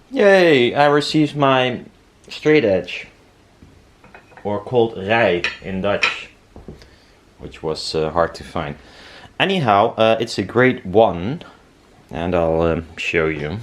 Yay! I received my straight edge, or called REI in Dutch, which was hard to find. Anyhow, it's a grade 1, and I'll show you.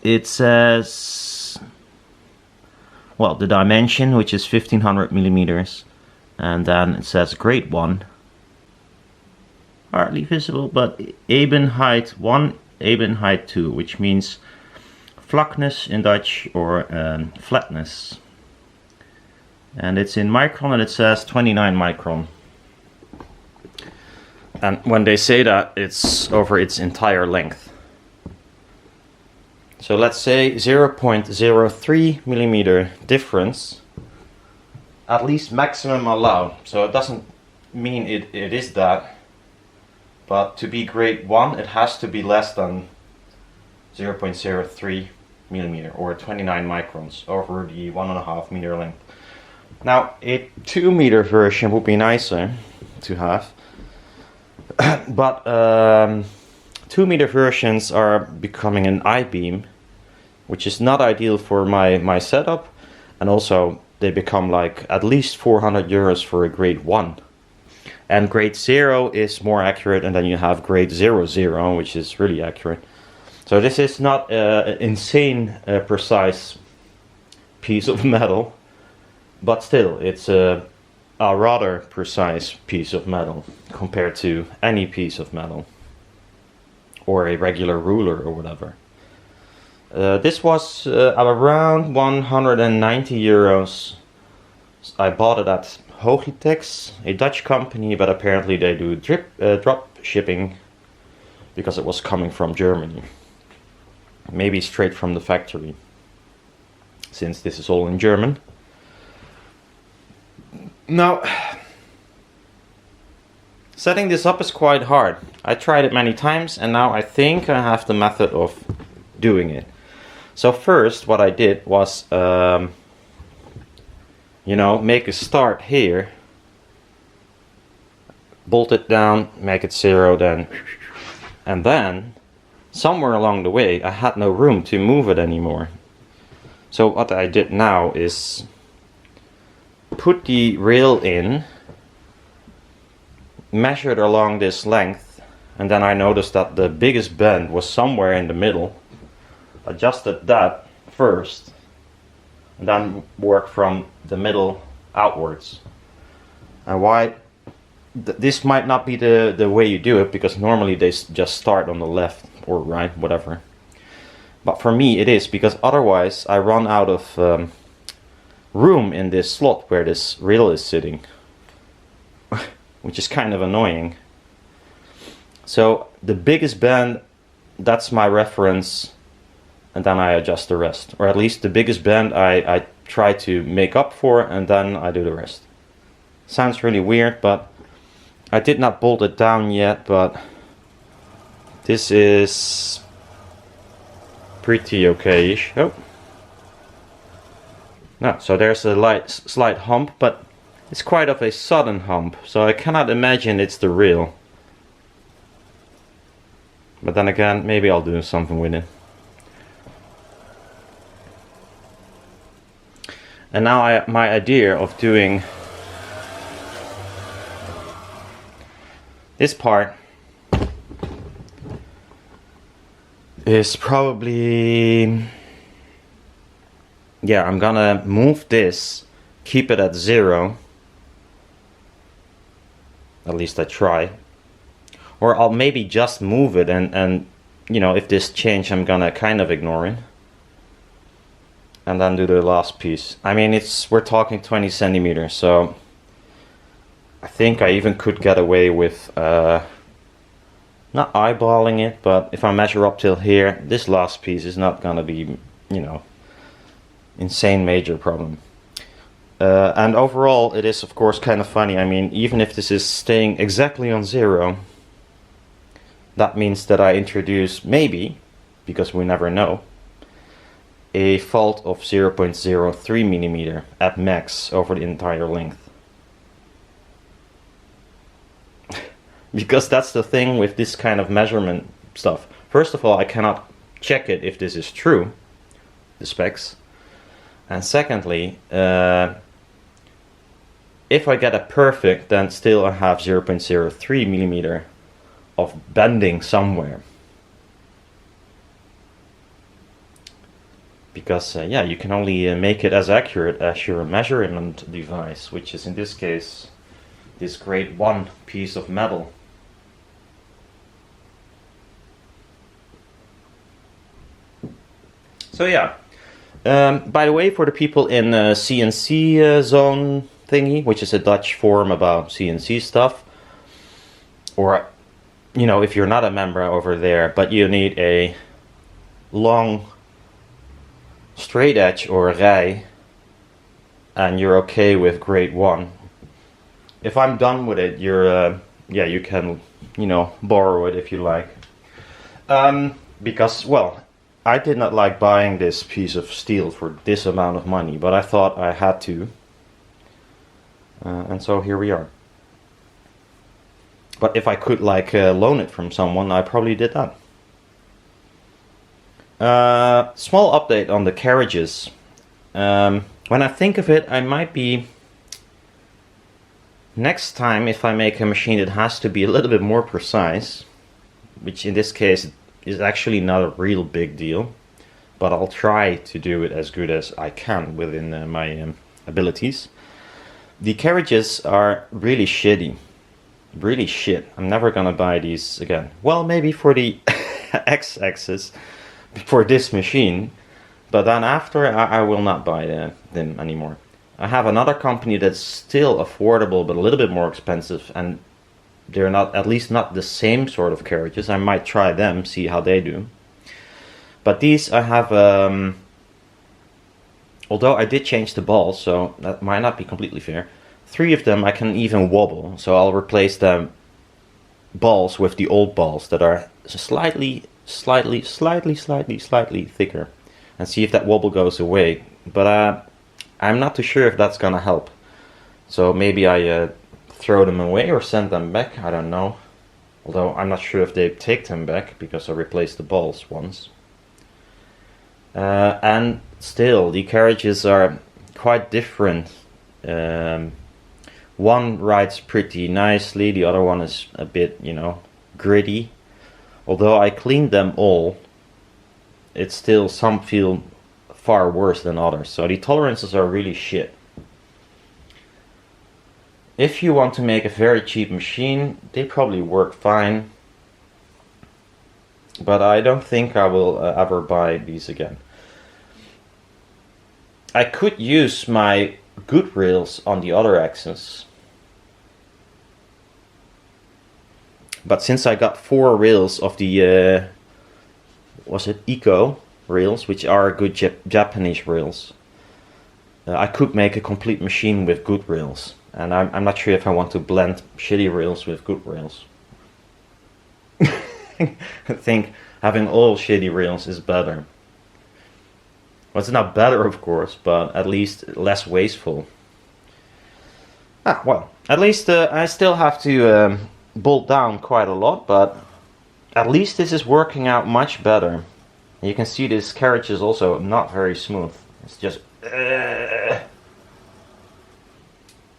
It says, well, the dimension, which is 1500 millimeters, and then it says grade 1. Hardly visible, but ebenheid 1, ebenheid 2, which means vlakness in Dutch, or flatness. And it's in micron, and it says 29 micron. And when they say that, it's over its entire length. So let's say 0.03 millimeter difference, at least maximum allowed. So it doesn't mean it is that, but to be grade 1 it has to be less than 0.03 millimeter, or 29 microns over the 1.5 meter length. Now a 2 meter version would be nicer to have, but 2 meter versions are becoming an I-beam, which is not ideal for my setup, and also they become like at least 400 euros for a grade 1. And grade 0 is more accurate, and then you have grade 00, which is really accurate. So this is not an insane precise piece of metal, but still it's a rather precise piece of metal compared to any piece of metal, or a regular ruler or whatever. This was around 190 euros. I bought it at Hogitex, a Dutch company, but apparently they do drop shipping because it was coming from Germany. Maybe straight from the factory, since this is all in German. Now, setting this up is quite hard. I tried it many times, and now I think I have the method of doing it. So first what I did was make a start here, bolt it down, make it 0, then, and then somewhere along the way I had no room to move it anymore. So what I did now is put the rail in, measured along this length, and then I noticed that the biggest bend was somewhere in the middle. Adjusted that first, and then work from the middle outwards. And why this might not be the way you do it, because normally they just start on the left or right, whatever. But for me it is, because otherwise I run out of room in this slot where this rail is sitting, which is kind of annoying. So the biggest bend, that's my reference, and then I adjust the rest, or at least the biggest bend I try to make up for, and then I do the rest. Sounds really weird, but I did not bolt it down yet, but this is pretty okay-ish. Oh. No, so there's a slight hump, but it's quite of a sudden hump, so I cannot imagine it's the rail. But then again, maybe I'll do something with it. And now my idea of doing this part is probably, yeah, I'm gonna move this, keep it at 0, at least I try, or I'll maybe just move it, and if this change, I'm gonna kind of ignore it, and then do the last piece. I mean, we're talking 20 centimeters, so I think I even could get away with not eyeballing it, but if I measure up till here, this last piece is not gonna be, insane major problem. And overall it is of course kind of funny. I mean, even if this is staying exactly on 0, that means that I introduce, maybe, because we never know, a fault of 0.03 millimeter at max over the entire length. Because that's the thing with this kind of measurement stuff. First of all, I cannot check it if this is true, the specs. And secondly, if I get a perfect, then still I have 0.03 millimeter of bending somewhere. Because yeah, you can only make it as accurate as your measurement device, which is in this case this grade 1 piece of metal. So yeah, by the way, for the people in CNC zone thingy, which is a Dutch forum about CNC stuff, or you know, if you're not a member over there, but you need a long straight edge or REI, and you're okay with grade 1. If I'm done with it, you're yeah, you can, you know, borrow it if you like. Because, well, I did not like buying this piece of steel for this amount of money, but I thought I had to. And so here we are. But if I could like loan it from someone, I probably did that. Small update on the carriages. When I think of it, I might be... Next time, if I make a machine, it has to be a little bit more precise, which in this case is actually not a real big deal, but I'll try to do it as good as I can within my abilities. The carriages are really shitty. Really shit. I'm never gonna buy these again. Well, maybe for the X-axis, for this machine, but then after I will not buy them anymore. I have another company that's still affordable but a little bit more expensive, and they're not, at least not the same sort of carriages. I might try them, see how they do. But these I have, although I did change the balls, so that might not be completely fair. 3 of them I can even wobble, so I'll replace the balls with the old balls that are slightly thicker, and see if that wobble goes away. But I'm not too sure if that's gonna help. So maybe I throw them away or send them back, I don't know. Although I'm not sure if they take them back because I replaced the balls once. And still, the carriages are quite different. One rides pretty nicely, the other one is a bit, you know, gritty. Although I cleaned them all, it's still, some feel far worse than others. So the tolerances are really shit. If you want to make a very cheap machine, they probably work fine. But I don't think I will ever buy these again. I could use my good rails on the other axis. But since I got 4 rails of the, was it Eco rails, which are good Japanese rails, I could make a complete machine with good rails. And I'm not sure if I want to blend shitty rails with good rails. I think having all shitty rails is better. Well, it's not better, of course, but at least less wasteful. Well, at least I still have to bolt down quite a lot, but at least this is working out much better. You can see this carriage is also not very smooth. It's just...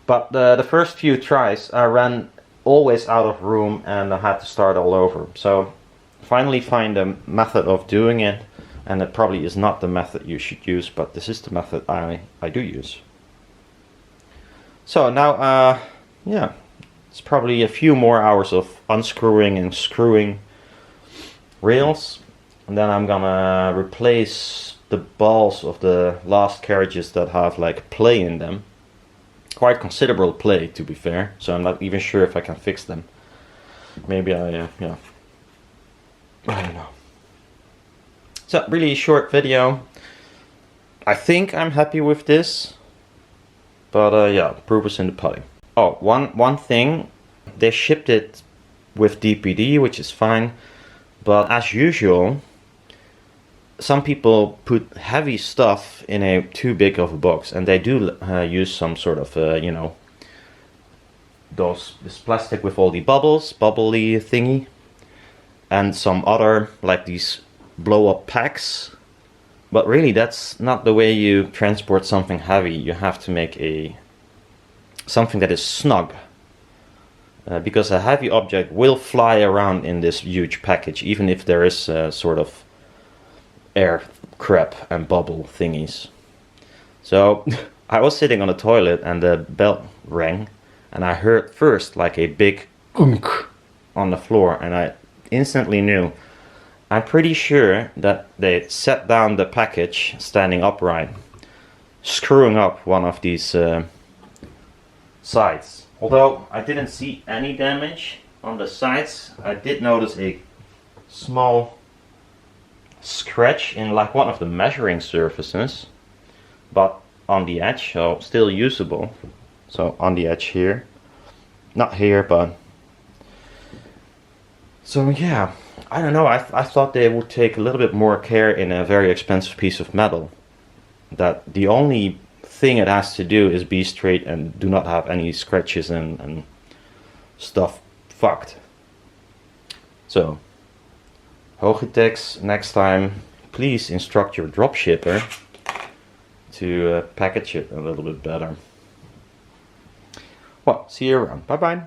But the first few tries I ran always out of room and I had to start all over. So finally find a method of doing it, and it probably is not the method you should use, but this is the method I do use. So now, yeah, it's probably a few more hours of unscrewing and screwing rails, and then I'm gonna replace the balls of the last carriages that have like play in them. Quite considerable play, to be fair, so I'm not even sure if I can fix them. Maybe I don't know. So, really short video. I think I'm happy with this, but yeah, proof is in the pudding. Oh, one thing, they shipped it with DPD, which is fine, but as usual, some people put heavy stuff in a too big of a box, and they do use some sort of, you know, this plastic with all the bubbly thingy, and some other, like these blow up packs. But really, that's not the way you transport something heavy. You have to make something that is snug. Because a heavy object will fly around in this huge package, even if there is sort of air crap and bubble thingies. So I was sitting on the toilet and the bell rang, and I heard first like a big unk on the floor, and I instantly knew. I'm pretty sure that they set down the package standing upright, screwing up one of these sides. Although I didn't see any damage on the sides, I did notice a small scratch in like one of the measuring surfaces, but on the edge, so still usable. So on the edge here, not here, but so yeah, I don't know. I thought they would take a little bit more care in a very expensive piece of metal. That the only thing it has to do is be straight and do not have any scratches and stuff fucked. So, Hogitex, next time, please instruct your dropshipper to package it a little bit better. Well, see you around. Bye bye.